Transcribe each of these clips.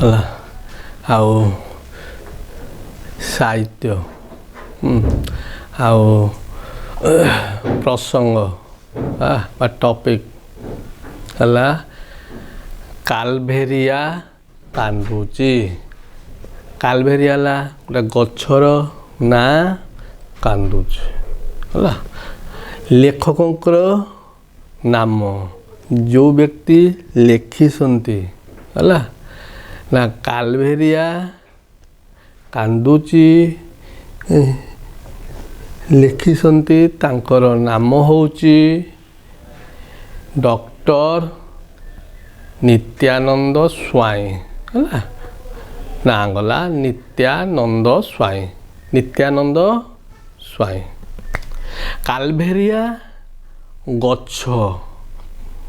ହେଲା ଆଉ ସାହିତ୍ୟ ଆଉ ପ୍ରସଙ୍ଗ ବା ଟପିକ୍ ହେଲା କାଲଭେରିଆ କାନ୍ଦୁଛି। କାଲଭେରିଆ ହେଲା ଗୋଟେ ଗଛର ନାଁ କାନ୍ଦୁଛି ହେଲା। ଲେଖକଙ୍କର ନାମ ଯେଉଁ ବ୍ୟକ୍ତି ଲେଖିଛନ୍ତି ହେଲା ନା କାଲଭେରିଆ କାନ୍ଦୁଛି ଲେଖିଛନ୍ତି ତାଙ୍କର ନାମ ହେଉଛି ଡକ୍ଟର ନିତ୍ୟାନନ୍ଦ ସ୍ୱାଇଁ ହେଲା। ନାଁ ଗଲା ନିତ୍ୟାନନ୍ଦ ସ୍ୱାଇଁ। ନିତ୍ୟାନନ୍ଦ ସ୍ୱାଇଁ। କାଲଭେରିଆ ଗଛ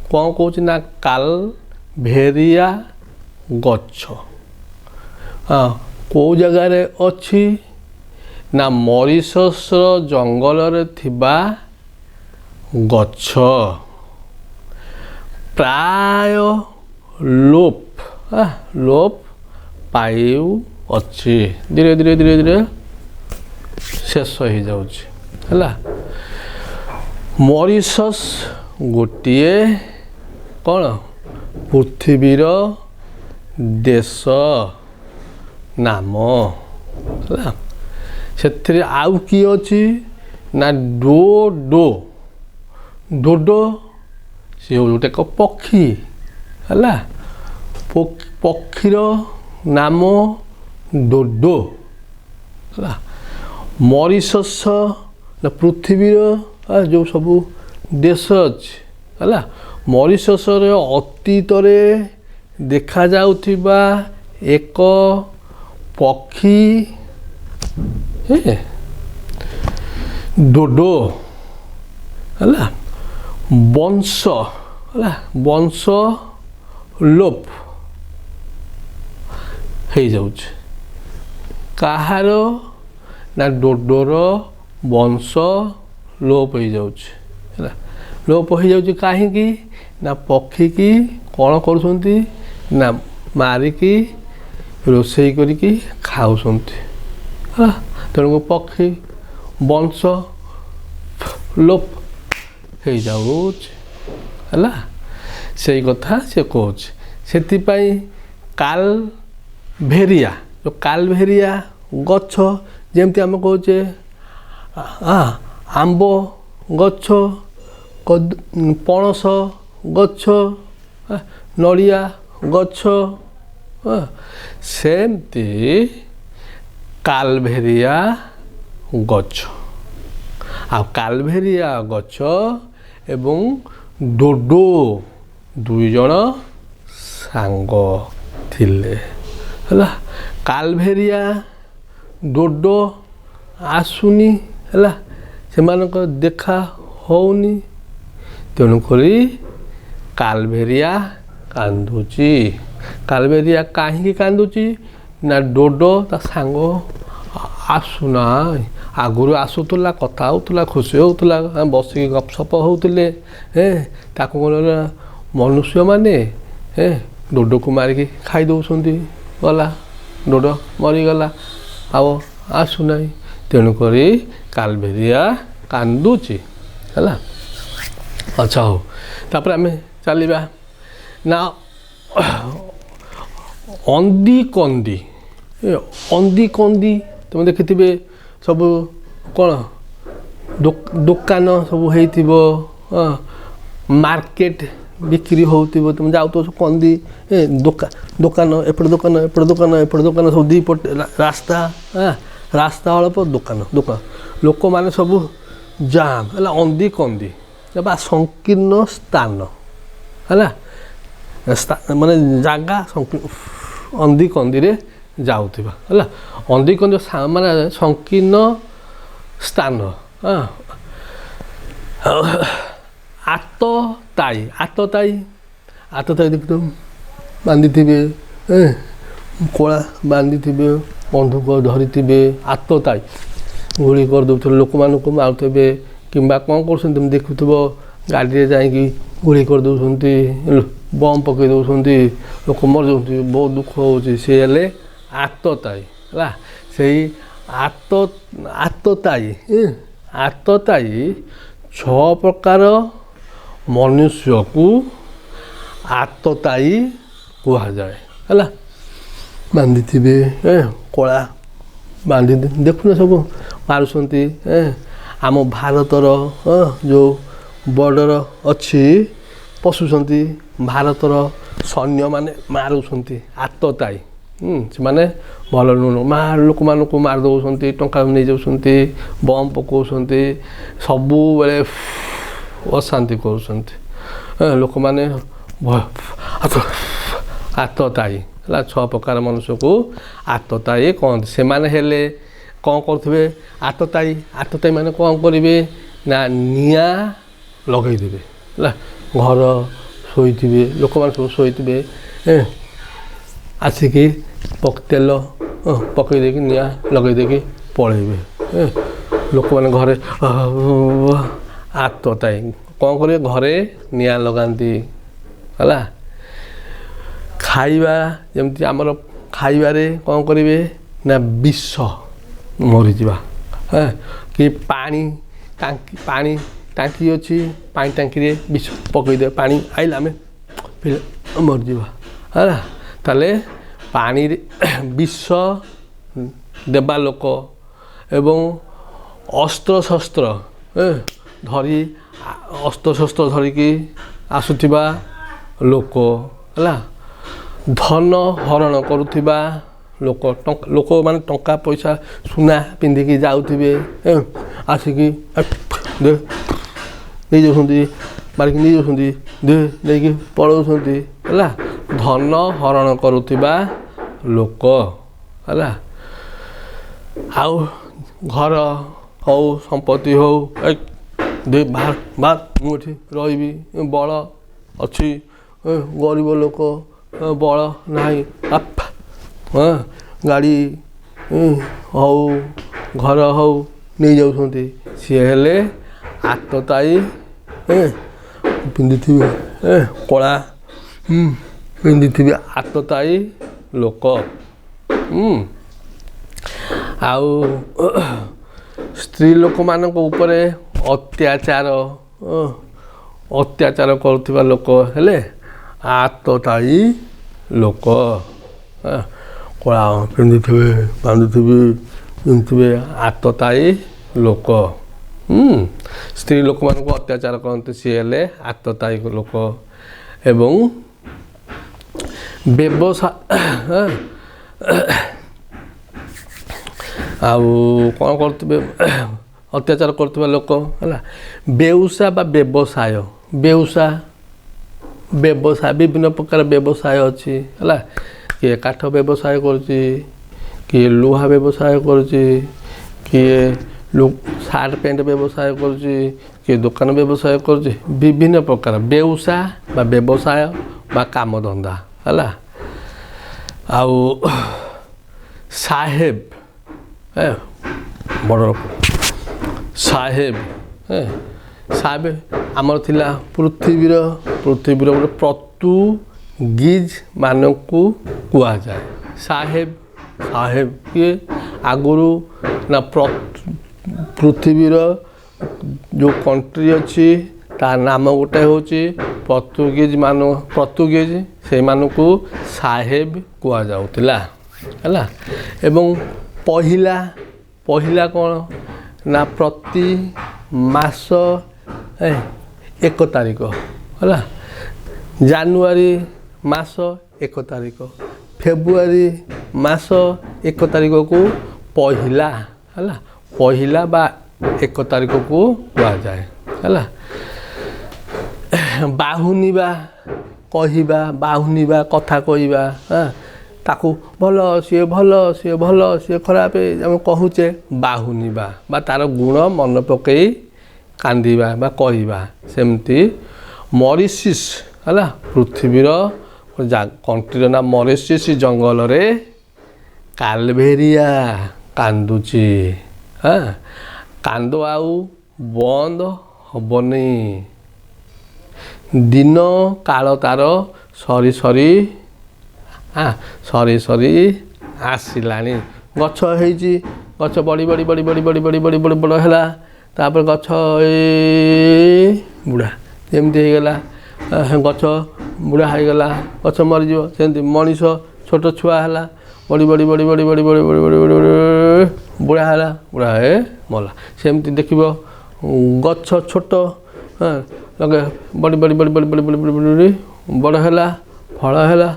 କ'ଣ କହୁଛି ନା କାଲଭେରିଆ ଗଛ କେଉଁ ଜାଗାରେ ଅଛି ନା ମରିସସ୍ର ଜଙ୍ଗଲରେ ଥିବା ଗଛ। ପ୍ରାୟ ଲୋପ ପାଉଅଛି। ଧୀରେ ଧୀରେ ଧୀରେ ଧୀରେ ଶେଷ ହେଇଯାଉଛି ହେଲା। ମରିସସ୍ ଗୋଟିଏ କ'ଣ ପୃଥିବୀର ଦେଶ ନାମ ହେଲା। ସେଥିରେ ଆଉ କିଏ ଅଛି ନା ଡୋଡୋ ସେ ହେଉଛି ଗୋଟେ ଏକ ପକ୍ଷୀ ହେଲା। ପକ୍ଷୀର ନାମ ଡୋଡୋ ହେଲା। ମରିସସ୍ ପୃଥିବୀର ଯେଉଁ ସବୁ ଦେଶ ଅଛି ହେଲା। ମରିସସ୍ର ଅତୀତରେ ଦେଖାଯାଉଥିବା ଏକ ପକ୍ଷୀ ଡୋଡୋ ହେଲା ବଂଶ ଲୋପ ହେଇଯାଉଛି। କାହାର ନା ଡୋଡୋର ବଂଶ ଲୋପ ହେଇଯାଉଛି ହେଲା। ଲୋପ ହେଇଯାଉଛି କାହିଁକି ନା ପକ୍ଷୀକି କ'ଣ କରୁଛନ୍ତି ନା ମାରିକି ରୋଷେଇ କରିକି ଖାଉଛନ୍ତି ହେଲା। ତେଣୁ ପକ୍ଷୀ ବଂଶ ଲୋପ ହେଇଯାଉଛି ହେଲା। ସେଇ କଥା ସେ କହୁଛି। ସେଥିପାଇଁ କାଲଭେରିଆ ଗଛ ଯେମିତି ଆମେ କହୁଛେ ଆମ୍ବ ଗଛ ପଣସ ଗଛ ନଡ଼ିଆ ଗଛ ସେମିତି କାଲଭେରିଆ ଗଛ। ଆଉ କାଲଭେରିଆ ଗଛ ଏବଂ ଡୋଡୋ ଦୁଇ ଜଣ ସାଙ୍ଗ ଥିଲେ ହେଲା। କାଲଭେରିଆ ଡୋଡୋ ଆସୁନି ହେଲା। ସେମାନଙ୍କ ଦେଖା ହଉନି। ତେଣୁକରି କାଲଭେରିଆ କାନ୍ଦୁଛି। କାଲଭେରିଆ କାହିଁକି କାନ୍ଦୁଛି ନା ଡୋଡୋ ତା ସାଙ୍ଗ ଆସୁନାହିଁ। ଆଗରୁ ଆସୁଥିଲା, କଥା ହେଉଥିଲା, ଖୁସି ହେଉଥିଲା, ବସିକି ଗପସପ ହେଉଥିଲେ। ତାକୁ କ'ଣ ମନୁଷ୍ୟମାନେ ଡୋଡୋକୁ ମାରିକି ଖାଇ ଦେଉଛନ୍ତି। ଗଲା ଡୋଡୋ ମରିଗଲା, ଆଉ ଆସୁନାହିଁ। ତେଣୁକରି କାଲଭେରିଆ କାନ୍ଦୁଛି ହେଲା। ଆଚ୍ଛା ହଉ, ତାପରେ ଆମେ ଚାଲିବା ନା ଅନ୍ଦିକନ୍ଦି ତୁମେ ଦେଖିଥିବେ ସବୁ କ'ଣ ଦୋକାନ ସବୁ ହେଇଥିବ, ମାର୍କେଟ ବିକ୍ରି ହେଉଥିବ। ତୁମେ ଯାଉଥିବ ସବୁ କନ୍ଦି ଦୋକାନ ଏପଟେ ଦୋକାନ ଏପଟେ ଦୋକାନ ଏପଟେ ଦୋକାନ ସବୁ ଦୁଇପଟେ ରାସ୍ତା ଅଳପ ଦୋକାନ ଲୋକମାନେ ସବୁ ଜାମ୍ ହେଲା। ଅନ୍ଦିକନ୍ଦି ବା ସଂକୀର୍ଣ୍ଣ ସ୍ଥାନ ହେଲା। ମାନେ ଜାଗା ଅନ୍ଦିକନ୍ଦିରେ ଯାଉଥିବା ହେଲା। ଅନ୍ଦିକନ୍ଦି ମାନେ ସଂକୀର୍ଣ୍ଣ ସ୍ଥାନ। ଆତତାଇ ଦେଖିଥିବ ବାନ୍ଧିଥିବେ, କଳା ବାନ୍ଧିଥିବେ, ବନ୍ଧୁକ ଧରିଥିବେ। ଆତତାଇ ଗୁଳି କରିଦେଉଥିଲେ, ଲୋକମାନଙ୍କୁ ମାରୁଥିବେ କିମ୍ବା କ'ଣ କରୁଛନ୍ତି ତୁମେ ଦେଖୁଥିବ। ଗାଡ଼ିରେ ଯାଇକି ଗୁଳି କରିଦେଉଛନ୍ତି, ବମ୍ ପକେଇ ଦେଉଛନ୍ତି, ଲୋକ ମରିଯାଉଛନ୍ତି, ବହୁତ ଦୁଃଖ ହେଉଛି। ସେ ହେଲେ ଆତତାୟୀ ହେଲା। ସେଇ ଆତତାୟୀ 6 ପ୍ରକାର ମନୁଷ୍ୟକୁ ଆତତାୟୀ କୁହାଯାଏ ହେଲା। ବାନ୍ଧିଥିବେ କଳା ବାନ୍ଧି ଦେଖୁନ ସବୁ ମାରୁଛନ୍ତି। ଆମ ଭାରତର ଯେଉଁ ବର୍ଡ଼ର ଅଛି ପଶୁଛନ୍ତି, ଭାରତର ସୈନ୍ୟମାନେ ମାରୁଛନ୍ତି ଆତତାୟୀ। ସେମାନେ ଭଲ ନୁହଁ, ଲୋକମାନଙ୍କୁ ମାରି ଦେଉଛନ୍ତି, ଟଙ୍କା ନେଇଯାଉଛନ୍ତି, ବମ୍ ପକାଉଛନ୍ତି, ସବୁବେଳେ ଅଶାନ୍ତି କରୁଛନ୍ତି। ଲୋକମାନେ ଆତତାୟୀ ହେଲା। 6 ପ୍ରକାର ମନୁଷ୍ୟକୁ ଆତତାୟୀ କହନ୍ତି। ସେମାନେ ହେଲେ କ'ଣ କରୁଥିବେ? ଆତତାୟୀ ମାନେ କ'ଣ କରିବେ ନା ନିଆଁ ଲଗାଇଦେବେ ହେଲା। ଘର ଶୋଇଥିବେ, ଲୋକମାନେ ସବୁ ଶୋଇଥିବେ, ଆସିକି ତେଲ ପକାଇ ଦେଇକି ନିଆଁ ଲଗାଇ ଦେଇକି ପଳେଇବେ। ଲୋକମାନେ ଘରେ ଆତତାୟୀ କ'ଣ କରିବେ? ଘରେ ନିଆଁ ଲଗାନ୍ତି ହେଲା। ଖାଇବା ଯେମିତି ଆମର ଖାଇବାରେ କ'ଣ କରିବେ ନା ବିଷ ମରିଯିବା। କି ପାଣି ଟାଙ୍କି ଅଛି, ପାଣି ଟାଙ୍କିରେ ବିଷ ପକାଇଦେବେ, ପାଣି ଆଇଲା ଆମେ ମରିଯିବା ହେଲା। ତାହେଲେ ପାଣିରେ ବିଷ ଦେବା ଲୋକ ଏବଂ ଅସ୍ତ୍ରଶସ୍ତ୍ର ଧରିକି ଆସୁଥିବା ଲୋକ ହେଲା। ଧନ ହରଣ କରୁଥିବା ଲୋକମାନେ ଟଙ୍କା ପଇସା ସୁନା ପିନ୍ଧିକି ଯାଉଥିବେ, ଆସିକି ନେଇଯାଉଛନ୍ତି, ମାରିକି ନେଇଯାଉଛନ୍ତି, ନେଇକି ପଳାଉଛନ୍ତି ହେଲା। ଧନ ହରଣ କରୁଥିବା ଲୋକ ହେଲା। ଆଉ ଘର ହଉ ସମ୍ପତ୍ତି ହଉ, ମୁଁ ଏଠି ରହିବି, ବଳ ଅଛି, ଗରିବ ଲୋକ ବଳ ନାହିଁ, ଗାଡ଼ି ହଉ ଘର ହଉ ନେଇଯାଉଛନ୍ତି। ସିଏ ହେଲେ ଆତତାୟୀ। ପିନ୍ଧିଥିବେ କଳା ପିନ୍ଧିଥିବେ ଆତତାୟୀ ଲୋକ। ଆଉ ସ୍ତ୍ରୀ ଲୋକମାନଙ୍କ ଉପରେ ଅତ୍ୟାଚାର କରୁଥିବା ଲୋକ ହେଲେ ଆତତାୟୀ ଲୋକ। କଳା ପିନ୍ଧିଥିବେ ଆତତାୟୀ ଲୋକ। ସ୍ତ୍ରୀ ଲୋକମାନଙ୍କୁ ଅତ୍ୟାଚାର କରନ୍ତି, ସିଏ ହେଲେ ଆତତାୟୀ ଲୋକ। ଏବଂ ଆଉ କ'ଣ କରୁଥିବେ? ଅତ୍ୟାଚାର କରୁଥିବା ଲୋକ ହେଲା। ବେଉସା ବା ବ୍ୟବସାୟ, ବିଭିନ୍ନ ପ୍ରକାର ବ୍ୟବସାୟ ଅଛି ହେଲା। କିଏ କାଠ ବ୍ୟବସାୟ କରୁଛି, କିଏ ଲୁହା ବ୍ୟବସାୟ କରୁଛି, କିଏ ସାର୍ଟ ପ୍ୟାଣ୍ଟ ବ୍ୟବସାୟ କରୁଛି, କିଏ ଦୋକାନ ବ୍ୟବସାୟ କରୁଛି। ବିଭିନ୍ନ ପ୍ରକାର ବେଉସା ବା ବ୍ୟବସାୟ ବା କାମଧନ୍ଦା ହେଲା। ଆଉ ସାହେବ ବଡ଼ ସାହେବ ଆମର ଥିଲା ପୃଥିବୀର ଗୋଟେ ପର୍ତ୍ତୁଗୀଜ ମାନଙ୍କୁ କୁହାଯାଏ ସାହେବ। କିଏ? ଆଗରୁ ନା ପୃଥିବୀର ଯେଉଁ କଣ୍ଟ୍ରି ଅଛି ତା ନାମ ଗୋଟେ ହେଉଛି ପର୍ତ୍ତୁଗୀଜ, ସେଇମାନଙ୍କୁ ସାହେବ କୁହାଯାଉଥିଲା ହେଲା। ଏବଂ ପହିଲା କ'ଣ ନା ପ୍ରତି ମାସ 1 ତାରିଖ ହେଲା। ଜାନୁଆରୀ ମାସ 1 ତାରିଖ, ଫେବୃଆରୀ ମାସ 1 ତାରିଖକୁ ପହିଲା ହେଲା। ପହିଲା ବା 1 ତାରିଖକୁ କୁହାଯାଏ ହେଲା। ବାହୁନିବା କଥା କହିବା, ତାକୁ ସିଏ ଖରାପ ଆମେ କହୁଛେ ବାହୁନିବା ବା ତାର ଗୁଣ ମନେ ପକେଇ କାନ୍ଦିବା ବା କହିବା। ସେମିତି ମରିସିସ୍ ହେଲା, ପୃଥିବୀର କଣ୍ଟ୍ରିର ନା ମରିସିସ୍ ଜଙ୍ଗଲରେ କାଲଭେରିଆ କାନ୍ଦୁଛି। କାନ୍ଦ ଆଉ ବନ୍ଦ ହବନି, ଦିନ କାଳ ତାର ସରି ସରି ସରି ସରି ଆସିଲାଣି। ଗଛ ହେଇଛି, ଗଛ ବଢ଼ି ବଢ଼ି ବଢ଼ି ବଢ଼ି ବଢ଼ି ବଢ଼ି ବଢ଼ି ବଢ଼ି ବଡ଼ ହେଲା। ତାପରେ ଗଛ ବୁଢ଼ା ଏମିତି ହେଇଗଲା। ଗଛ ବୁଢ଼ା ହେଇଗଲା, ଗଛ ମରିଯିବ। ସେମିତି ମଣିଷ ଛୋଟ ଛୁଆ ହେଲା, ବଢ଼ି ବଢ଼ି ବଢ଼ି ବଢ଼ି ବଢ଼ି ବଢ଼ି ବଢ଼ି ବଢ଼ି ବଢ଼ି ବୁଢ଼ା ହେଲା, ବୁଢ଼ା ହେ ମଲା। ସେମିତି ଦେଖିବ ଗଛ ଛୋଟ ବଢ଼ି ବଢ଼ି ବଢ଼ି ବଢ଼ି ବଢ଼ି ବଢ଼ି ବଢ଼ି ବଢ଼ି ବଡ଼ ହେଲା, ଫଳ ହେଲା,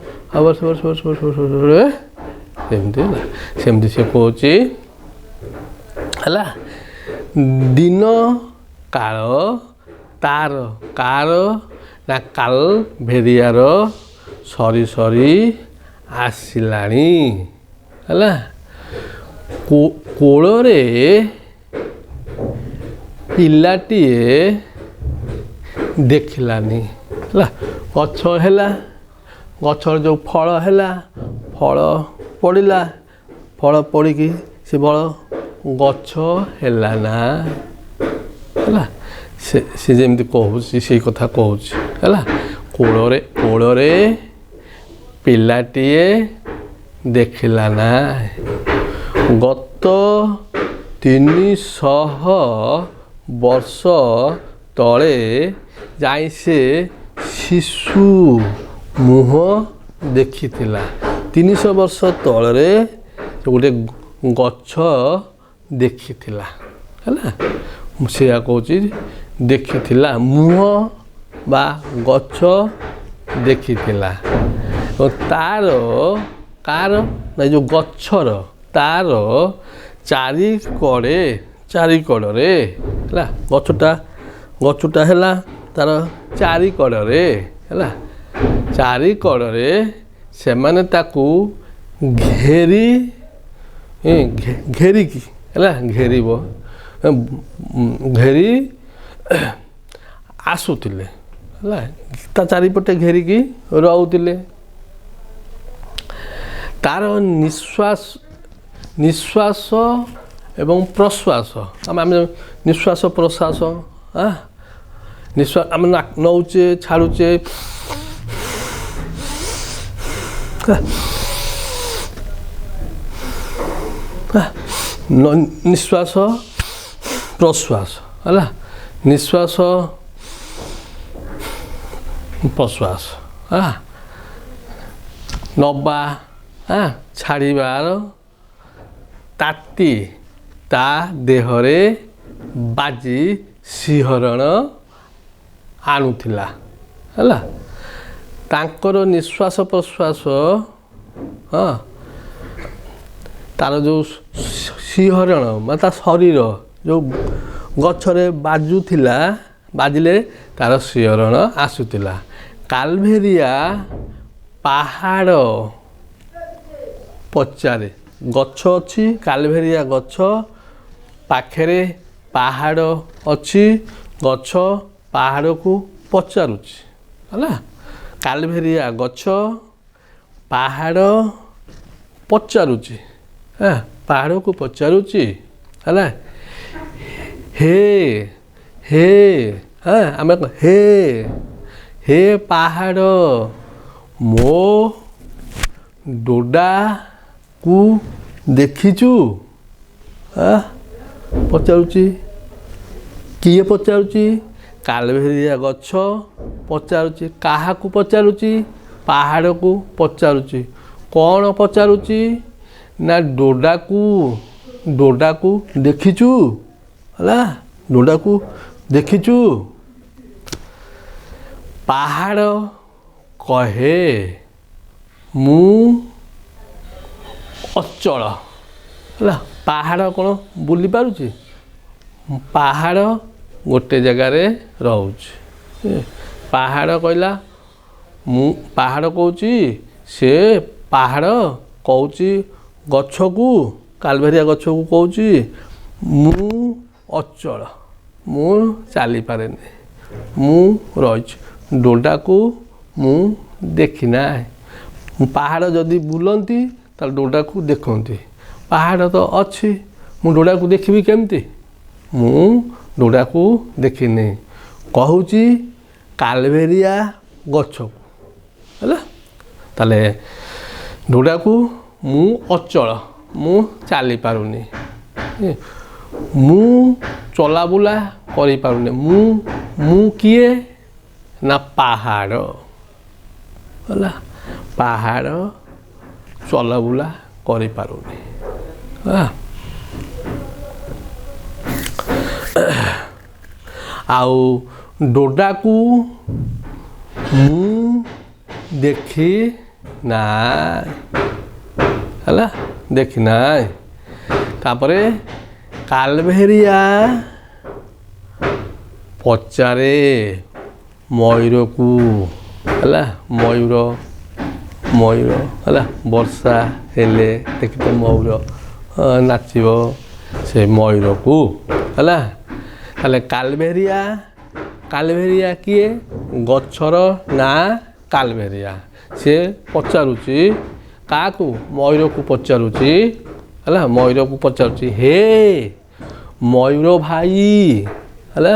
ବର୍ଷ ବର୍ଷ ବର୍ଷ ବର୍ଷ ବର୍ଷ ସେମିତି ହେଲା। ସେମିତି ସେ କହୁଛି ହେଲା, ଦିନ କାଳ ତାର କାର ନା କାଲଭେରିଆର ସରି ସରି ଆସିଲାଣି ହେଲା। କୋଳରେ ପିଲାଟିଏ ଦେଖିଲାନି ହେଲା। ଗଛ ହେଲା, ଗଛର ଯେଉଁ ଫଳ ହେଲା, ଫଳ ପଡ଼ିଲା, ଫଳ ପଡ଼ିକି ସେ ବଳ ଗଛ ହେଲା ନା ହେଲା। ସେ ଯେମିତି କହୁଛି ସେଇ କଥା କହୁଛି ହେଲା। କୋଳରେ ପିଲାଟିଏ ଦେଖିଲା ନା। ଗତ 300 ବର୍ଷ ତଳେ ଯାଇ ସେ ଶିଶୁ ମୁହଁ ଦେଖିଥିଲା। 300 ବର୍ଷ ତଳରେ ସେ ଗୋଟେ ଗଛ ଦେଖିଥିଲା ହେଲା। ସେୟା କହୁଛି ଦେଖିଥିଲା, ମୁହଁ ବା ଗଛ ଦେଖିଥିଲା। ତାର କାର ନା ଯେଉଁ ଗଛର ତାର ଚାରିକଡ଼ରେ ହେଲା, ଗଛଟା ହେଲା ତାର ଚାରିକଡ଼ରେ ହେଲା। ଚାରିକଡ଼ରେ ସେମାନେ ତାକୁ ଘେରିକି ହେଲା, ଘେରି ଆସୁଥିଲେ ହେଲା। ତା ଚାରିପଟେ ଘେରିକି ରହୁଥିଲେ। ତାର ନିଶ୍ୱାସ ଏବଂ ପ୍ରଶ୍ୱାସ, ଆମେ ନିଶ୍ୱାସ ପ୍ରଶ୍ୱାସ ଆମେ ନଉଛେ ଛାଡ଼ୁଛେ, ନିଶ୍ୱାସ ପ୍ରଶ୍ୱାସ ହେଲା। ନିଶ୍ୱାସ ପ୍ରଶ୍ୱାସ ନବା ଛାଡ଼ିବାର ତାତି ତା ଦେହରେ ବାଜି ଶିହରଣ ଆଣୁଥିଲା ହେଲା। ତାଙ୍କର ନିଶ୍ୱାସ ପ୍ରଶ୍ୱାସ ତାର ଯେଉଁ ଶିହରଣ ମାନେ ତା ଶରୀର ଯେଉଁ ଗଛରେ ବାଜିଲେ ତାର ଶିହରଣ ଆସୁଥିଲା। କାଲଭେରିଆ ପାହାଡ଼ ପଚାରେ, ଗଛ ଅଛି, କାଲଭେରିଆ ଗଛ ପାଖରେ ପାହାଡ଼ ଅଛି, ଗଛ ପାହାଡ଼କୁ ପଚାରୁଛି ହେଲା। କାଲଭେରିଆ ଗଛ ପାହାଡ଼ ପଚାରୁଛି, ପାହାଡ଼କୁ ପଚାରୁଛି ହେଲା। ହେ ଆମେ ହେ ପାହାଡ଼, ମୋ ଡୋଡ଼ାକୁ ଦେଖିଛୁ? ପଚାରୁଛି। କିଏ ପଚାରୁଛି? କାଲଭେରିଆ ଗଛ ପଚାରୁଛି। କାହାକୁ ପଚାରୁଛି? ପାହାଡ଼କୁ ପଚାରୁଛି। କ'ଣ ପଚାରୁଛି? ନା ଡୋଡ଼ାକୁ ଦେଖିଛୁ ହେଲା। ଡୋଡ଼ାକୁ ଦେଖିଛୁ? ପାହାଡ଼ କହେ ମୁଁ ଅଚଳ ହେଲା। ପାହାଡ଼ କ'ଣ ବୁଲି ପାରୁଛି? ପାହାଡ଼ ଗୋଟେ ଜାଗାରେ ରହୁଛି। ପାହାଡ଼ କହିଲା ପାହାଡ଼ କହୁଛି, ସେ ପାହାଡ଼ କହୁଛି ଗଛକୁ, କାଲଭେରିଆ ଗଛକୁ କହୁଛି ମୁଁ ଅଚଳ, ମୁଁ ଚାଲିପାରେନି, ମୁଁ ରହିଛି। ଡୋଡ଼ାକୁ ମୁଁ ଦେଖିନାହିଁ। ପାହାଡ଼ ଯଦି ବୁଲନ୍ତି ତାହେଲେ ଡୋଡ଼ାକୁ ଦେଖନ୍ତି। ପାହାଡ଼ ତ ଅଛି, ମୁଁ ଡୋଡ଼ାକୁ ଦେଖିବି କେମିତି? ମୁଁ ଡୋଡ଼ାକୁ ଦେଖିନି। କହୁଛି କାଲଭେରିଆ ଗଛକୁ ହେଲା ତାହେଲେ ଡୋଡ଼ାକୁ ମୁଁ ଅଚଳ ମୁଁ ଚାଲିପାରୁନି ମୁଁ ଚଲାବୁଲା କରିପାରୁନି ମୁଁ କିଏ ନା ପାହାଡ଼ ହେଲା ପାହାଡ଼ ଚଲାବୁଲା କରିପାରୁନି ଆଉ ଡୋଡ଼ାକୁ ମୁଁ ଦେଖି ନାଇଁ ହେଲା ଦେଖି ନାଇଁ ତାପରେ କାଲଭେରିଆ ପଚାରେ ମୟୂରକୁ ହେଲା ମୟୂର ହେଲା ବର୍ଷା ହେଲେ ଦେଖିବ ମୟୂର ନାଚିବ ସେ ମୟୂରକୁ ହେଲା ତାହେଲେ କାଲଭେରିଆ କିଏ ଗଛର ନାଁ କାଲଭେରିଆ ସେ ପଚାରୁଛି କାହାକୁ ମୟୂରକୁ ପଚାରୁଛି ହେଲା ମୟୂରକୁ ପଚାରୁଛି ହେ ମୟୂର ଭାଇ ହେଲା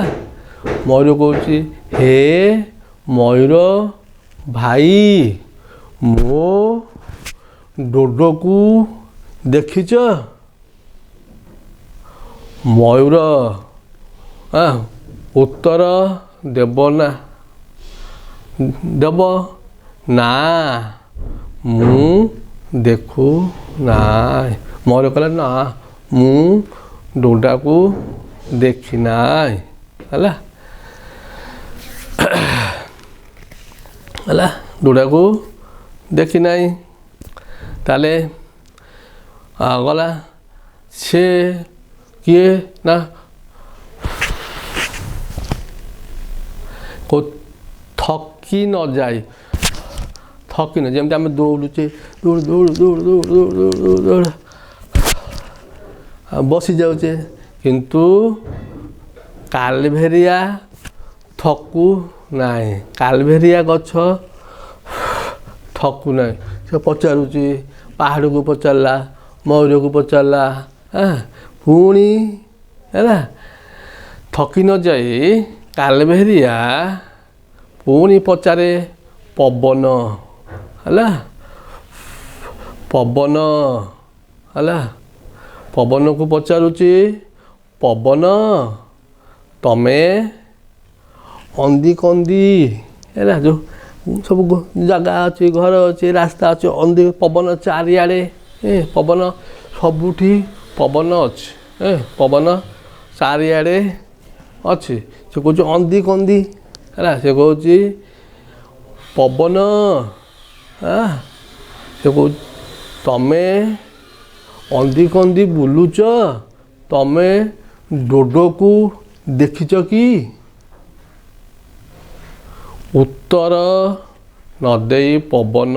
ମୟୂର କହୁଛି ହେ ମୟୂର ଭାଇ ମୋ ଡୋଡ଼କୁ ଦେଖିଛ ମୟୂର ଉତ୍ତର ଦେବ ନା ମୁଁ ଦେଖୁ ନାଇଁ ମୟୂର କହିଲା ନା ମୁଁ ଡୋଡ଼ାକୁ ଦେଖି ନାଇଁ ହେଲା ଡୋଡ଼ାକୁ ଦେଖି ନାଇଁ ତାହେଲେ ଗଲା ସେ କିଏ ନା ଥକି ନ ଯେମିତି ଆମେ ଦୌଡ଼ୁଛେ ଦୌଡ଼ ବସି ଯାଉଛେ କିନ୍ତୁ କାଲଭେରିଆ ଥକୁ ନାହିଁ କାଲଭେରିଆ ଗଛ ଥକୁ ନାହିଁ ସେ ପଚାରୁଛି ପାହାଡ଼କୁ ପଚାରିଲା ମୟୂରକୁ ପଚାରିଲା ପୁଣି ହେଲା ଥକି ନ ଯାଇ କାଲଭେରିଆ ପୁଣି ପଚାରେ ପବନ ହେଲା ପବନକୁ ପଚାରୁଛି ପବନ ତମେ ଅନ୍ଦି କନ୍ଦି ହେଲା ଯେଉଁ ସବୁ ଜାଗା ଅଛି ଘର ଅଛି ରାସ୍ତା ଅଛି ଅନ୍ଦି ପବନ ଚାରିଆଡ଼େ ପବନ ସବୁଠି ପବନ ଅଛି ପବନ ଚାରିଆଡ଼େ ଅଛି ସେ କହୁଛି ଅନ୍ଦି କନ୍ଦି ହେଲା ସେ କହୁଛି ପବନ ସେ କହୁଛି ତମେ ଅନ୍ଦି କନ୍ଦି ବୁଲୁଛ ତମେ ଡୋଡ଼କୁ ଦେଖିଛ କି ଉତ୍ତର ନ ଦେଇ ପବନ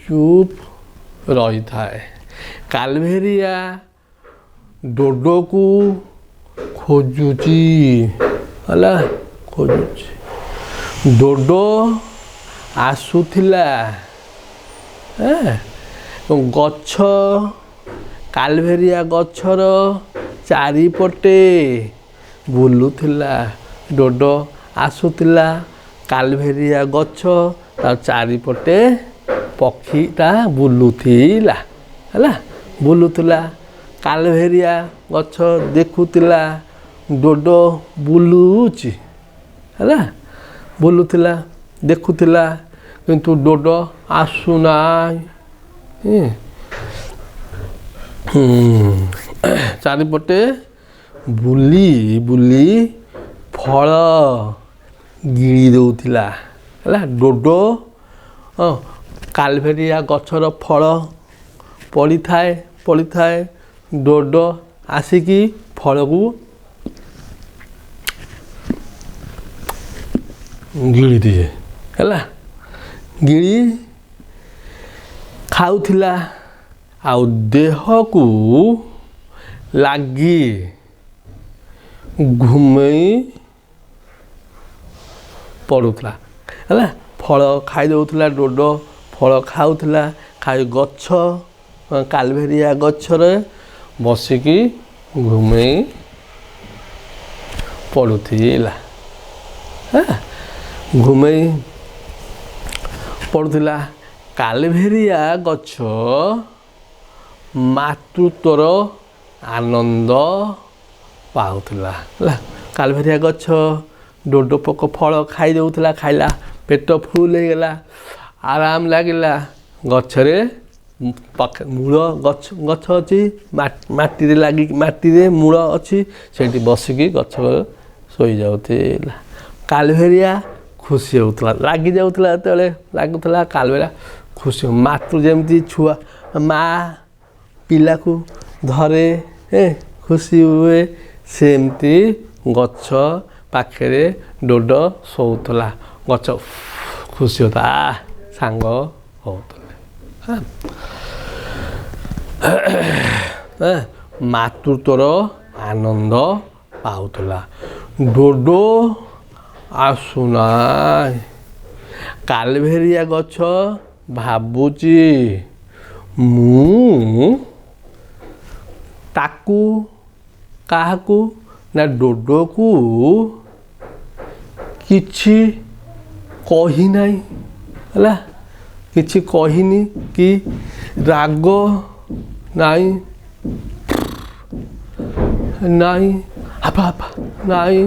ଚୁପ୍ ରହିଥାଏ କାଲଭେରିଆ ଡୋଡ଼କୁ ଖୋଜୁଛି ହେଲା ଖୋଜୁଛି ଡୋଡ଼ୋ ଆସୁଥିଲା ଗଛ କାଲଭେରିଆ ଗଛର ଚାରିପଟେ ବୁଲୁଥିଲା ଡୋଡ଼ୋ ଆସୁଥିଲା କାଲଭେରିଆ ଗଛ ତା ଚାରିପଟେ ପକ୍ଷୀଟା ବୁଲୁଥିଲା ହେଲା ବୁଲୁଥିଲା କାଲଭେରିଆ ଗଛ ଦେଖୁଥିଲା ଡୋଡ଼ୋ ବୁଲୁଛି ହେଲା ବୁଲୁଥିଲା ଦେଖୁଥିଲା କିନ୍ତୁ ଡୋଡ଼ୋ ଆସୁନାହିଁ ଚାରିପଟେ ବୁଲି ବୁଲି ଫଳ ଗିଳି ଦେଉଥିଲା ହେଲା ଡୋଡ଼ୋ କାଲଭେରିଆ ଗଛର ଫଳ ପଡ଼ିଥାଏ ଡୋଡ଼ୋ ଆସିକି ଫଳକୁ ଗିଳି ଦିଏ ହେଲା ଗିଳି ଖାଉଥିଲା ଆଉ ଦେହକୁ ଲାଗି ଘୁମେଇ ପଡ଼ୁଥିଲା ହେଲା ଫଳ ଖାଇ ଦେଉଥିଲା ଡୋଡ଼ୋ ଫଳ ଖାଉଥିଲା ଖାଇ ଗଛ କାଲଭେରିଆ ଗଛରେ ବସିକି ଘୁମେଇ ପଡ଼ୁଥିଲା ଘୁମେଇ ପଡ଼ୁଥିଲା କାଲଭେରିଆ ଗଛ ମାତୃତ୍ୱର ଆନନ୍ଦ ପାଉଥିଲା ହେଲା। କାଲଭେରିଆ ଗଛ ଡୋଡୋ ପୋକ ଫଳ ଖାଇ ଦେଉଥିଲା, ଖାଇଲା, ପେଟ ଫୁଲ ହେଇଗଲା, ଆରାମ ଲାଗିଲା। ଗଛରେ ମୂଳ ଗଛ ଅଛି, ମାଟିରେ ଲାଗିକି ମାଟିରେ ମୂଳ ଅଛି, ସେଇଠି ବସିକି ଗଛ ଶୋଇଯାଉଥିଲା। କାଲଭେରିଆ ଖୁସି ହେଉଥିଲା, ଲାଗିଯାଉଥିଲା, ଯେତେବେଳେ ଲାଗୁଥିଲା କାଲଭେରିଆ ଖୁସି। ମାତୃ ଯେମିତି ଛୁଆ ମା ପିଲାକୁ ଧରେ ଖୁସି ହୁଏ, ସେମିତି ଗଛ ପାଖରେ ଡୋଡୋ ଶୋଉଥିଲା। ଗଛ ଖୁସି ହେଉଥିଲା, ସାଙ୍ଗ ହେଉଥିଲେ। ମାତୃତ୍ୱର ଆନନ୍ଦ ପାଉଥିଲା। ଡୋଡୋ ଆସୁନାହିଁ। କାଲଭେରିଆ ଗଛ ଭାବୁଛି ମୁଁ ତାକୁ କାହାକୁ ନା ଡୋଡୋକୁ କିଛି କହିନାହିଁ ହେଲା, କିଛି କହିନି କି ରାଗ ନାହିଁ ନାହିଁ ହାପା ନାହିଁ।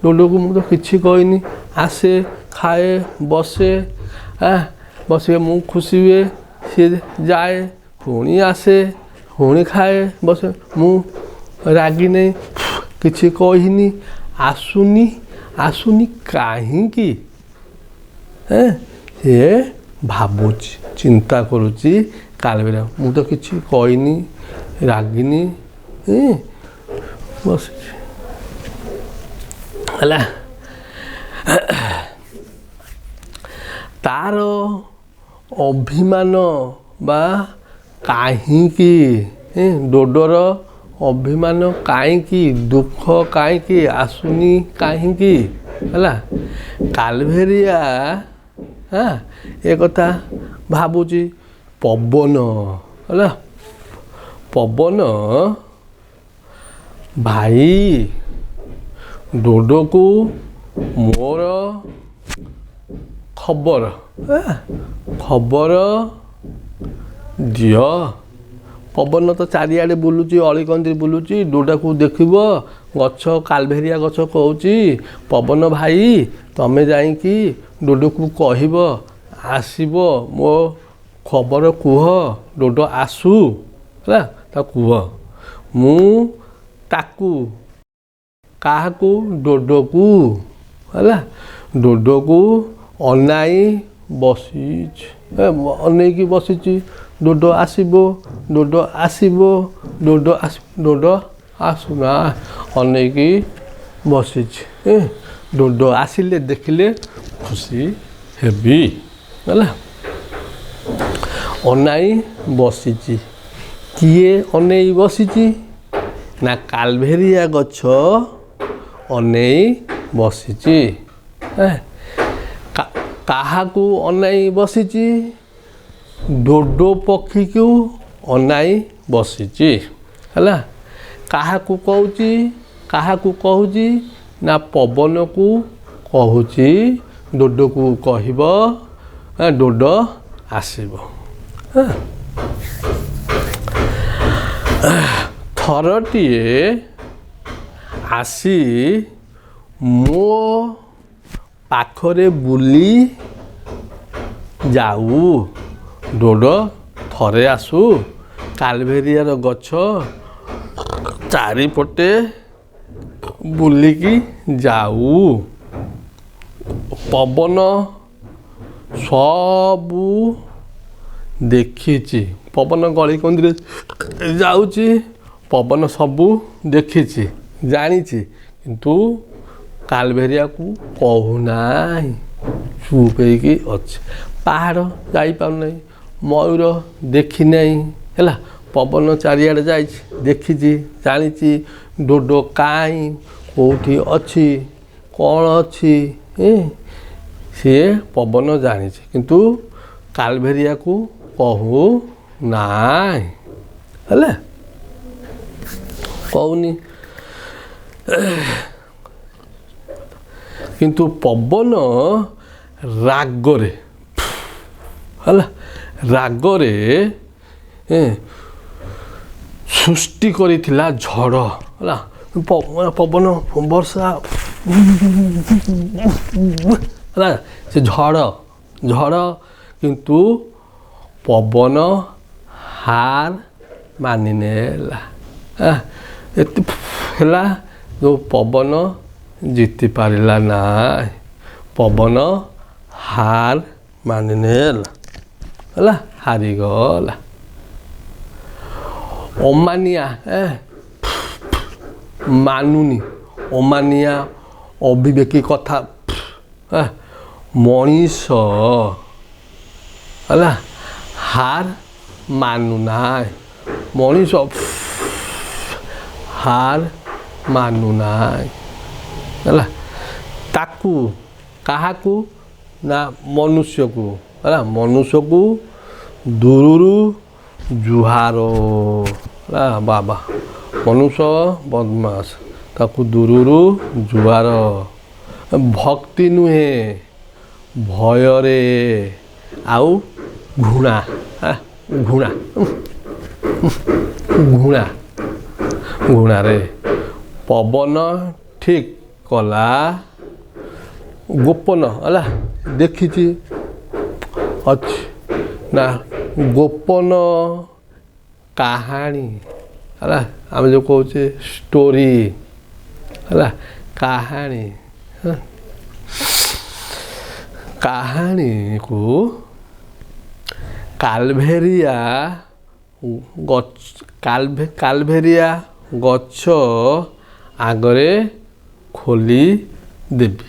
ଡୋଡୋକୁ ମୁଁ ତ କିଛି କହିନି, ଆସେ ଖାଏ ବସେ, ବସିବେ ମୁଁ ଖୁସି ହୁଏ, ସିଏ ଯାଏ ପୁଣି ଆସେ ପୁଣି ଖାଏ ବସେ, ମୁଁ ରାଗି ନେଇ କିଛି କହିନି, ଆସୁନି କାହିଁକି? ସିଏ ଭାବୁଛି, ଚିନ୍ତା କରୁଛି କାଲଭେରିଆ, ମୁଁ ତ କିଛି କହିନି, ରାଗିନି, ବସିଛି ହେଲା। ତାର ଅଭିମାନ ବା କାହିଁକି, ଡୋଡୋର ଅଭିମାନ କାହିଁକି, ଦୁଃଖ କାହିଁକି, ଆସୁନି କାହିଁକି ହେଲା। କାଲଭେରିଆ ଏ କଥା ଭାବୁଛି। ପବନ ହେଲା, ପବନ ଭାଇ ଡୋଡୋକୁ ମୋର ଖବର ଦିଅ। ପବନ ତ ଚାରିଆଡ଼େ ବୁଲୁଛି, ଅଳିକନ୍ଦିରେ ବୁଲୁଛି, ଡୋଡୋକୁ ଦେଖିବ। ଗଛ କାଲଭେରିଆ ଗଛ କହୁଛି, ପବନ ଭାଇ ତମେ ଯାଇକି ଡୋଡୋକୁ କହିବ ଆସିବ, ମୋ ଖବର କୁହ, ଡୋଡୋ ଆସୁ ହେଲା, ତାକୁ କୁହ। ମୁଁ ତାକୁ କାହାକୁ, ଡୋଡୋକୁ ହେଲା, ଡୋଡୋକୁ ଅନେଇକି ବସିଛି। ଡୋଡୋ ଆସିବ, ଡୋଡୋ ଆସୁନା, ଅନେଇକି ବସିଛି। ଡୋଡୋ ଆସିଲେ ଦେଖିଲେ ଖୁସି ହେବି ହେଲା। ଅନାଇ ବସିଛି। କିଏ ଅନେଇ ବସିଛି ନା କାଲଭେରିଆ ଗଛ ଅନେଇ ବସିଛି। କାହାକୁ ଅନାଇ ବସିଛି? ଡୋଡୋ ପକ୍ଷୀକୁ ଅନାଇ ବସିଛି ହେଲା। କାହାକୁ କହୁଛି ନା ପବନକୁ କହୁଛି, ଡୋଡୋକୁ କହିବ, ଡୋଡୋ ଆସିବ। ଥରଟିଏ ଆସି ମୋ ପାଖରେ ବୁଲି ଯାଉ। ଡୋଡୋ ଥରେ ଆସୁ, କାଲଭେରିଆର ଗଛ ଚାରିପଟେ ବୁଲିକି ଯାଉ। ପବନ ସବୁ ଦେଖିଛି। ପବନ ଗଳି କନ୍ଦିରେ ଯାଉଛି, ପବନ ସବୁ ଦେଖିଛି, ଜାଣିଛି, କିନ୍ତୁ କାଲଭେରିଆକୁ କହୁନାହିଁ, ଚୁପ୍ ହେଇକି ଅଛି। ପାହାଡ଼ ଯାଇପାରୁନାହିଁ, ମୟୂର ଦେଖିନାହିଁ ହେଲା। ପବନ ଚାରିଆଡ଼େ ଯାଇଛି, ଦେଖିଛି, ଜାଣିଛି, ଡୋଡୋ କାହିଁ, କେଉଁଠି ଅଛି, କ'ଣ ଅଛି, ସିଏ ପବନ ଜାଣିଛି, କିନ୍ତୁ କାଲଭେରିଆକୁ କହୁନାହିଁ ହେଲା, କହୁନି। କିନ୍ତୁ ପବନ ରାଗରେ ହେଲା ରାଗରେ ସୃଷ୍ଟି କରିଥିଲା ଝଡ଼ ହେଲା ପବନ ବର୍ଷା ହେଲା ସେ ଝଡ଼ କିନ୍ତୁ ପବନ ହାର ମାନିନେଲା ଏତେ ହେଲା ଯେଉଁ ପବନ ଜିତି ପାରିଲା ନାହିଁ ପବନ ହାର ମାନିନେଲା ହେଲା ହାରିଗଲା ଅମାନିଆ ମାନୁନି ଅମାନିଆ ଅବିବେକୀ କଥା ମଣିଷ ହେଲା ହାର ମାନୁନାହିଁ ମଣିଷ ହାର ମାନୁନାହିଁ ହେଲା ତାକୁ କାହାକୁ ନା ମନୁଷ୍ୟକୁ ହେଲା ମନୁଷ୍ୟକୁ ଦୂରରୁ ଜୁହାର ହେଲା ବାବା ମନୁଷ୍ୟ ବଦମାସ ତାକୁ ଦୂରରୁ ଜୁହାର ଭକ୍ତି ନୁହେଁ ଭୟରେ ଆଉ ଘୃଣା ଘୃଣା ଘୃଣା ଘୃଣାରେ ପବନ ଠିକ୍ କଲା ଗୋପନ ହେଲା ଦେଖିଛି ଅଛି ନା ଗୋପନ କାହାଣୀ ହେଲା ଆମେ ଯେଉଁ କହୁଛେ ଷ୍ଟୋରି ହେଲା କାହାଣୀ କାହାଣୀକୁ କାଲଭେରିଆ ଗଛ ଆଗରେ ଖୋଲି ଦେବି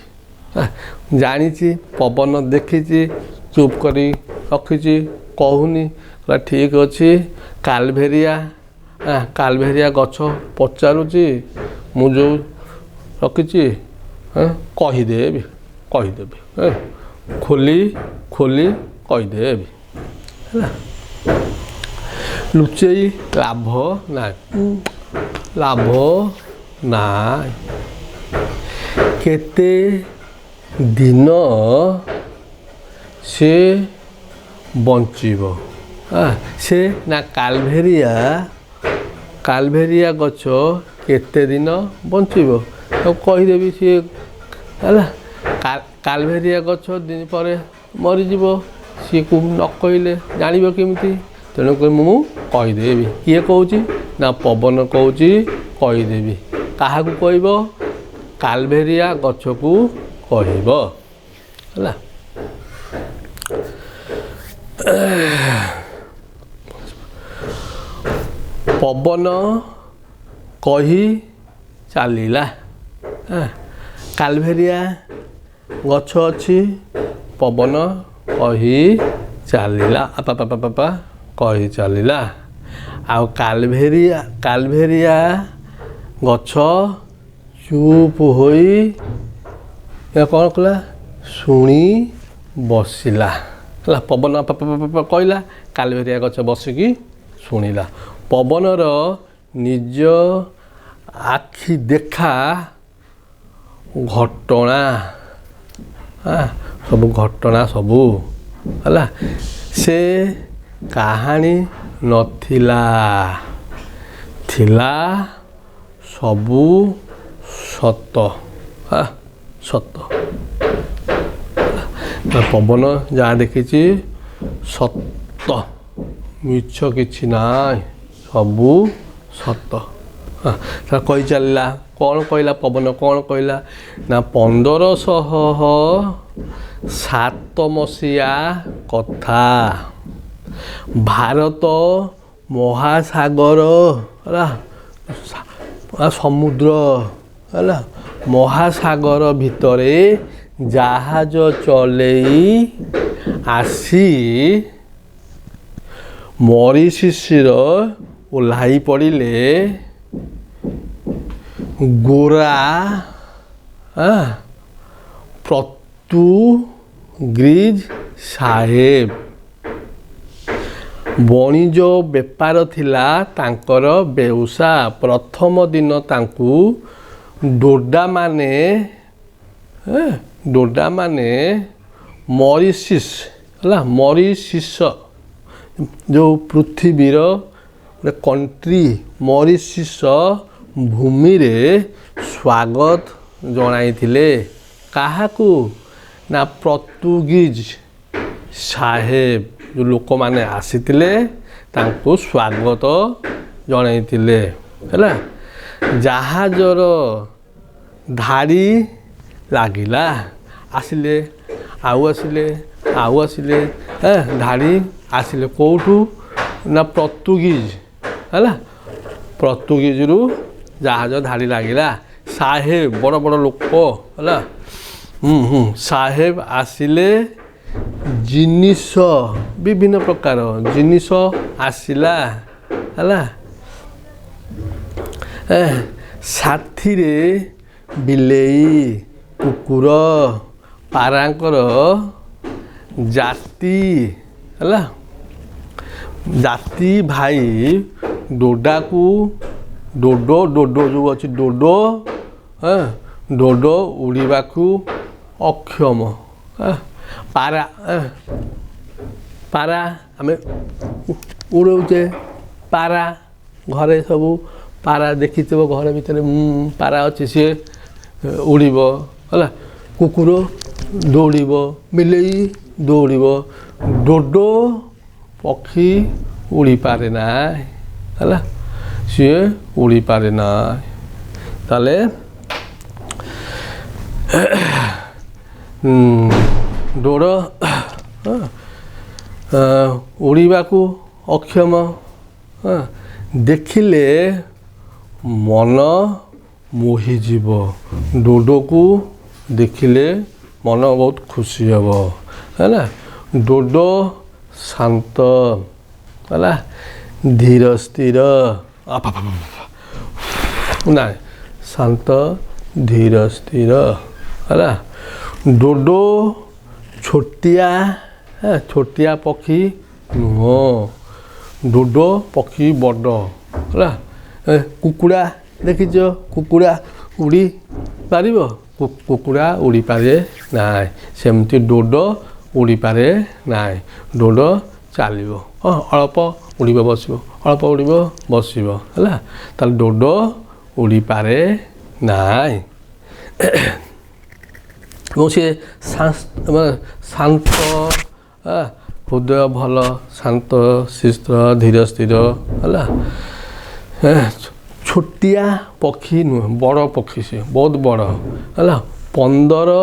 ଜାଣିଛି ପବନ ଦେଖିଛି ଚୁପ୍ କରି ରଖିଛି କହୁନି ଠିକ୍ ଅଛି କାଲଭେରିଆ ଗଛ ପଚାରୁଛି ମୁଁ ଯେଉଁ ରଖିଛି କହିଦେବି ଖୋଲି କହିଦେବି ହେଲା ଲୁଚେଇ ଲାଭ ନାହିଁ କେତେ ଦିନ ସେ ବଞ୍ଚିବ ସେ ନା କାଲଭେରିଆ ଗଛ କେତେ ଦିନ ବଞ୍ଚିବ ଆଉ କହିଦେବି ସିଏ ହେଲା କାଲଭେରିଆ ଗଛ ଦିନ ପରେ ମରିଯିବ ସିଏ ନ କହିଲେ ଜାଣିବ କେମିତି ତେଣୁକରି ମୁଁ କହିଦେବି କିଏ କହୁଛି ନା ପବନ କହୁଛି କହିଦେବି କାହାକୁ କହିବ କାଲଭେରିଆ ଗଛକୁ କହିବ ହେଲା ପବନ କହି ଚାଲିଲା କାଲଭେରିଆ ଗଛ ଅଛି ପବନ କହି ଚାଲିଲା କହି ଚାଲିଲା ଆଉ କାଲଭେରିଆ ଗଛ ଚୁପ୍ ହୋଇ କ'ଣ କଲା ଶୁଣି ବସିଲା ହେଲା ପବନ କହିଲା କାଲଭେରିଆ ଗଛ ବସିକି ଶୁଣିଲା ପବନର ନିଜ ଆଖି ଦେଖା ଘଟଣା ସବୁ ହେଲା ସେ କାହାଣୀ ନଥିଲା ଥିଲା ସବୁ ସତ ପବନ ଯାହା ଦେଖିଛି ସତ ମିଛ କିଛି ନାହିଁ ସବୁ ସତ କହି ଚାଲିଲା କ'ଣ କହିଲା ପବନ କ'ଣ କହିଲା ନା 1507 ମସିହା କଥା ଭାରତ ମହାସାଗର ହେଲା ସମୁଦ୍ର ହେଲା ମହାସାଗର ଭିତରେ ଜାହାଜ ଚଲେଇ ଆସି ମରିସସ୍ର ଓହ୍ଲାଇ ପଡ଼ିଲେ ଗୋରା ପର୍ତ୍ତୁଗୀଜ ସାହେବ ବଣିଜ ବେପାର ଥିଲା ତାଙ୍କର ବେଉସା ପ୍ରଥମ ଦିନ ତାଙ୍କୁ ଡୋଡାମାନେ ମରିସସ୍ ହେଲା ମରିସିସ୍ ଯେଉଁ ପୃଥିବୀର ଗୋଟେ କଣ୍ଟ୍ରି ମରିସିସ୍ ଭୂମିରେ ସ୍ୱାଗତ ଜଣାଇଥିଲେ କାହାକୁ ନା ପର୍ତ୍ତୁଗୀଜ ସାହେବ ଯେଉଁ ଲୋକମାନେ ଆସିଥିଲେ ତାଙ୍କୁ ସ୍ୱାଗତ ଜଣାଇଥିଲେ ହେଲା ଜାହାଜର ଧାଡ଼ି ଲାଗିଲା ଆସିଲେ ଆଉ ଆସିଲେ ଧାଡ଼ି ଆସିଲେ କେଉଁଠୁ ନା ପର୍ତ୍ତୁଗୀଜ ହେଲା ପର୍ତ୍ତୁଗୀଜରୁ ଜାହାଜ ଧାଡ଼ି ଲାଗିଲା ସାହେବ ବଡ଼ ବଡ଼ ଲୋକ ହେଲା ସାହେବ ଆସିଲେ ଜିନିଷ ବିଭିନ୍ନ ପ୍ରକାର ଜିନିଷ ଆସିଲା ହେଲା ସାଥିରେ ବିଲେଇ କୁକୁର ପାରାଙ୍କର ଜାତି ହେଲା ଜାତି ଭାଇ ଡୋଡୋ ଯେଉଁ ଅଛି ଡୋଡୋ ଉଡ଼ିବାକୁ ଅକ୍ଷମ ପାରା ଆମେ ଉଡ଼ଉଛେ ପାରା ଘରେ ସବୁ ପାରା ଦେଖିଥିବ ଘର ଭିତରେ ପାରା ଅଛି ସିଏ ଉଡ଼ିବ ହେଲା କୁକୁର ଦୌଡ଼ିବ ବିଲେଇ ଦୌଡ଼ିବ ଡୋଡୋ ପକ୍ଷୀ ଉଡ଼ିପାରେ ନାହିଁ ହେଲା ସିଏ ଉଡ଼ିପାରେ ନାହିଁ ତାହେଲେ ଡୋଡୋ ଉଡ଼ିବାକୁ ଅକ୍ଷମ ଦେଖିଲେ ମନ ମୋହିଯିବ ଡୋଡୋକୁ ଦେଖିଲେ ମନ ବହୁତ ଖୁସି ହେବ ହେଲା ଡୋଡୋ ଶାନ୍ତ ହେଲା ଧୀର ସ୍ଥିର ନାଇଁ ଶାନ୍ତ ଧୀର ସ୍ଥିର ହେଲା ଡୋଡୋ ଛୋଟିଆ ପକ୍ଷୀ ନୁହଁ ଡୋଡୋ ପକ୍ଷୀ ବଡ଼ ହେଲା କୁକୁଡ଼ା ଦେଖିଛ କୁକୁଡ଼ା ଉଡ଼ି ପାରିବ କୁକୁଡ଼ା ଉଡ଼ିପାରେ ନାହିଁ ସେମିତି ଡୋଡୋ ଉଡ଼ିପାରେ ନାହିଁ ଡୋଡୋ ଚାଲିବ ଅଳ୍ପ ଉଡ଼ିବ ବସିବ ଅଳ୍ପ ଉଡ଼ିବ ବସିବ ହେଲା ତାହେଲେ ଡୋଡୋ ଉଡ଼ିପାରେ ନାହିଁ ଏବଂ ସିଏ ଶାନ୍ତ ହୃଦୟ ଭଲ ଶାନ୍ତ ଶିସ୍ତ ଧୀର ସ୍ଥିର ହେଲା ଛୋଟିଆ ପକ୍ଷୀ ନୁହେଁ ବଡ଼ ପକ୍ଷୀ ସିଏ ବହୁତ ବଡ଼ ହେଲା 15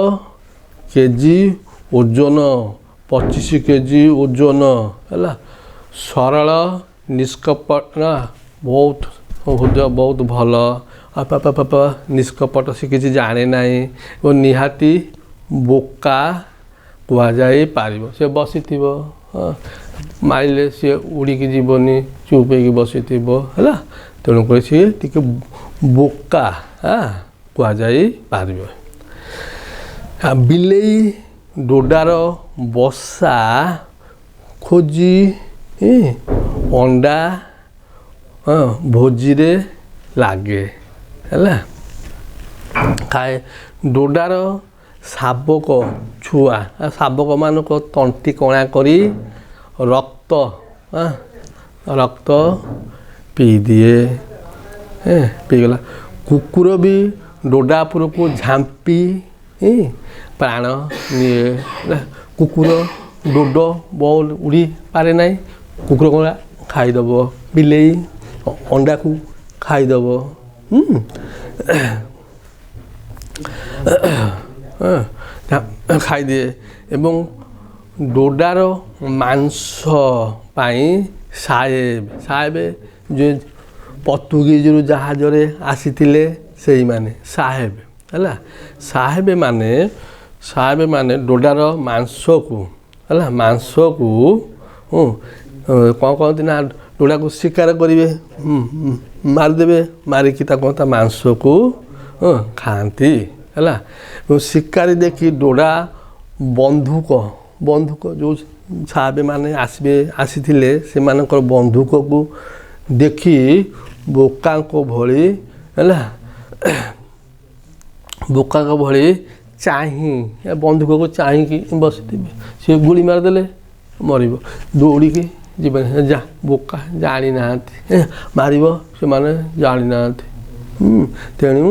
କେଜି ଓଜନ 25 କେଜି ଓଜନ ହେଲା ସରଳ ନିଷ୍କପଟ ବହୁତ ହୃଦୟ ବହୁତ ଭଲ ନିଷ୍କପଟ ସେ କିଛି ଜାଣେ ନାହିଁ ଏବଂ ନିହାତି ବୋକା କୁହାଯାଇପାରିବ ସେ ବସିଥିବ ମାଇଲେ ସିଏ ଉଡ଼ିକି ଯିବନି ଚୁପ୍ ହେଇକି ବସିଥିବ ହେଲା ତେଣୁକରି ସିଏ ଟିକେ ବୋକା କୁହାଯାଇପାରିବ ବିଲେଇ ଡୋଡାର ବସା ଖୋଜି ଅଣ୍ଡା ଭୋଜିରେ ଲାଗେ ହେଲା ଖାଏ ଡୋଡାର ଶାବକ ଛୁଆ ଶାବକମାନଙ୍କ ତଣ୍ଟି କଣା କରି ରକ୍ତ ପିଇଦିଏ ପିଇଗଲା କୁକୁର ବି ଡୋଡା ଉପରକୁ ଝାମ୍ପି ପ୍ରାଣ ନିଏ କୁକୁର ଡୋଡୋ ବହୁତ ଉଡ଼ି ପାରେ ନାହିଁ କୁକୁର କ'ଣ ଖାଇଦେବ ବିଲେଇ ଅଣ୍ଡାକୁ ଖାଇଦେବ ଖାଇଦିଏ ଏବଂ ଡୋଡାର ମାଂସ ପାଇଁ ସାହେବ ଯେ ପର୍ତ୍ତୁଗୀଜରୁ ଜାହାଜରେ ଆସିଥିଲେ ସେଇମାନେ ସାହେବ ହେଲା ସାହେବ ମାନେ ଡୋଡାର ମାଂସକୁ ହେଲା ମାଂସକୁ କ'ଣ କହନ୍ତି ନା ଡୋଡାକୁ ଶିକାର କରିବେ ମାରିଦେବେ ମାରିକି ତା ମାଂସକୁ ଖାଆନ୍ତି ହେଲା ଶିକାରୀ ଦେଖି ଡୋଡା ବନ୍ଧୁକ ଯେଉଁ ସାହେବ ମାନେ ଆସିଥିଲେ ସେମାନଙ୍କର ବନ୍ଧୁକକୁ ଦେଖି ବୋକାଙ୍କ ଭଳି ହେଲା ବୋକାଙ୍କ ଭଳି ଚାହିଁ ବନ୍ଧୁକକୁ ଚାହିଁକି ବସିଥିବେ ସିଏ ଗୁଳି ମାରିଦେଲେ ମରିବ। ଦୌଡ଼ିକି ଯିବେନି, ଯା ବୋକା ଜାଣିନାହାନ୍ତି, ମାରିବ ସେମାନେ ଜାଣିନାହାନ୍ତି। ତେଣୁ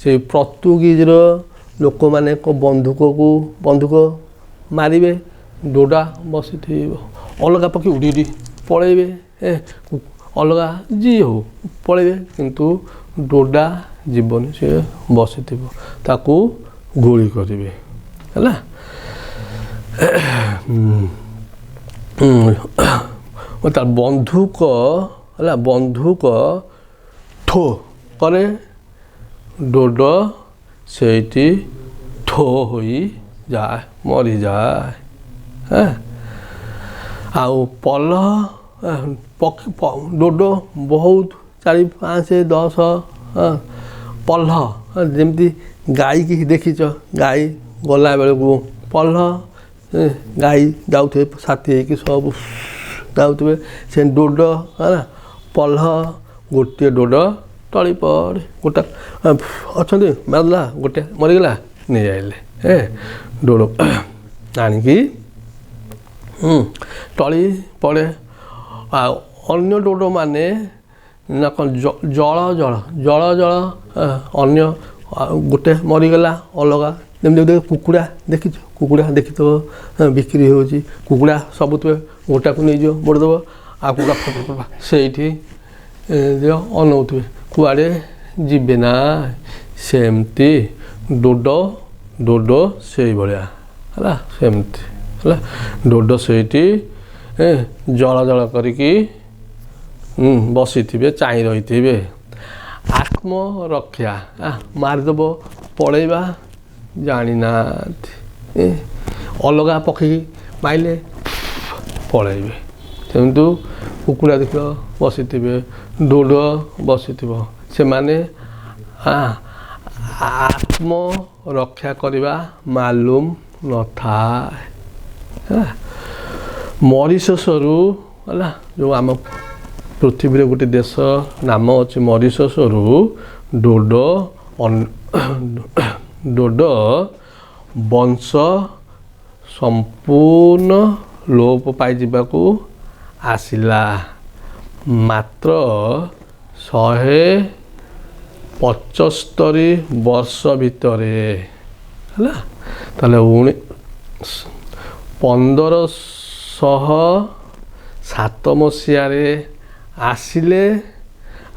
ସେ ପର୍ତ୍ତୁଗୀଜର ଲୋକମାନେ ବନ୍ଧୁକ ମାରିବେ, ଡୋଡ଼ା ବସିଥିବ। ଅଲଗା ପକ୍ଷୀ ଉଡ଼ି ଉଡ଼ି ପଳେଇବେ, ଅଲଗା ଯିଏ ହଉ ପଳେଇବେ, କିନ୍ତୁ ଡୋଡ଼ା ଯିବନି, ସେ ବସିଥିବ, ତାକୁ ଗୁଳି କରିବେ ହେଲା। ତା ବନ୍ଧୁକ ହେଲା, ବନ୍ଧୁକ ଠୋ କରେ, ଡୋଡ଼ ସେଇଠି ଠୋ ହୋଇଯାଏ, ମରିଯାଏ। ଆଉ ପଲ ଡୋଡ଼ ବହୁତ 4, 5, 10 ପଲ୍ହ, ଯେମିତି ଗାଈକି ଦେଖିଛ, ଗାଈ ଗଲାବେଳକୁ ପଲ୍ହ, ଗାଈ ଯାଉଥିବେ ସାଥୀ ହେଇକି ସବୁ ଯାଉଥିବେ, ସେ ଡୋଡ଼ ହେଲା ପଲ୍ହ, ଗୋଟିଏ ଡୋଡ଼ ଟଳି ପଡ଼େ, ଗୋଟା ଅଛନ୍ତି ମାରିଲା, ଗୋଟେ ମରିଗଲା, ନେଇଆଇଲେ ଡୋଡ଼ ଆଣିକି ଟଳି ପଡ଼େ। ଆଉ ଅନ୍ୟ ଡୋଡ଼ ମାନେ ନା କ'ଣ ଜଳ ଅନ୍ୟ ଗୋଟେ ମରିଗଲା ଅଲଗା, ଯେମିତି କୁକୁଡ଼ା ଦେଖିଛ, କୁକୁଡ଼ା ଦେଖିଥିବ ବିକ୍ରି ହେଉଛି, କୁକୁଡ଼ା ସବୁଥିବେ, ଗୋଟାକୁ ନେଇଯିବ ମୋଡ଼ିଦେବ, ଆଉ କୁକୁଡ଼ା ସେଇଠି ଅନଉଥିବେ, କୁଆଡ଼େ ଯିବେ ନା। ସେମିତି ଡୋଡ଼ ସେଇଭଳିଆ ହେଲା, ସେମିତି ହେଲା, ଡୋଡ଼ ସେଇଠି ଜଳ କରିକି ବସିଥିବେ, ଚାହିଁ ରହିଥିବେ। ଆତ୍ମରକ୍ଷା, ମାରିଦେବ, ପଳେଇବା, ଜାଣିନାହାନ୍ତି, ଅଲଗା ପକ୍ଷୀ ମାଇଲେ ପଳେଇବେ। କିନ୍ତୁ କୁକୁଡ଼ା ଦେଖିବ ବସିଥିବେ, ଡୋଡ଼ ବସିଥିବ, ସେମାନେ ଆତ୍ମରକ୍ଷା କରିବା ମାଲୁମ ନଥାଏ ହେଲା। ମରିସସରୁ ହେଲା, ଯେଉଁ ଆମ ପୃଥିବୀରେ ଗୋଟେ ଦେଶ ନାମ ଅଛି ମରିସସରୁ ଡୋଡ଼ ବଂଶ ସମ୍ପୂର୍ଣ୍ଣ ଲୋପ ପାଇଯିବାକୁ ଆସିଲା ମାତ୍ର 175 ବର୍ଷ ଭିତରେ ହେଲା। ତାହେଲେ 1507 ମସିହାରେ ଆସିଲେ,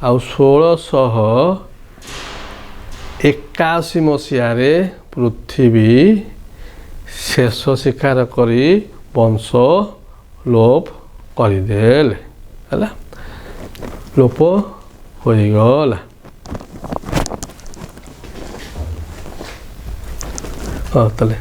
ଆଉ 1681 ମସିହାରେ ପୃଥିବୀ ଶେଷ ଶିକାର କରି ବଂଶ ଲୋପ କରିଦେଲେ ହେଲା, ଲୋପ ହୋଇଗଲା। ତାହେଲେ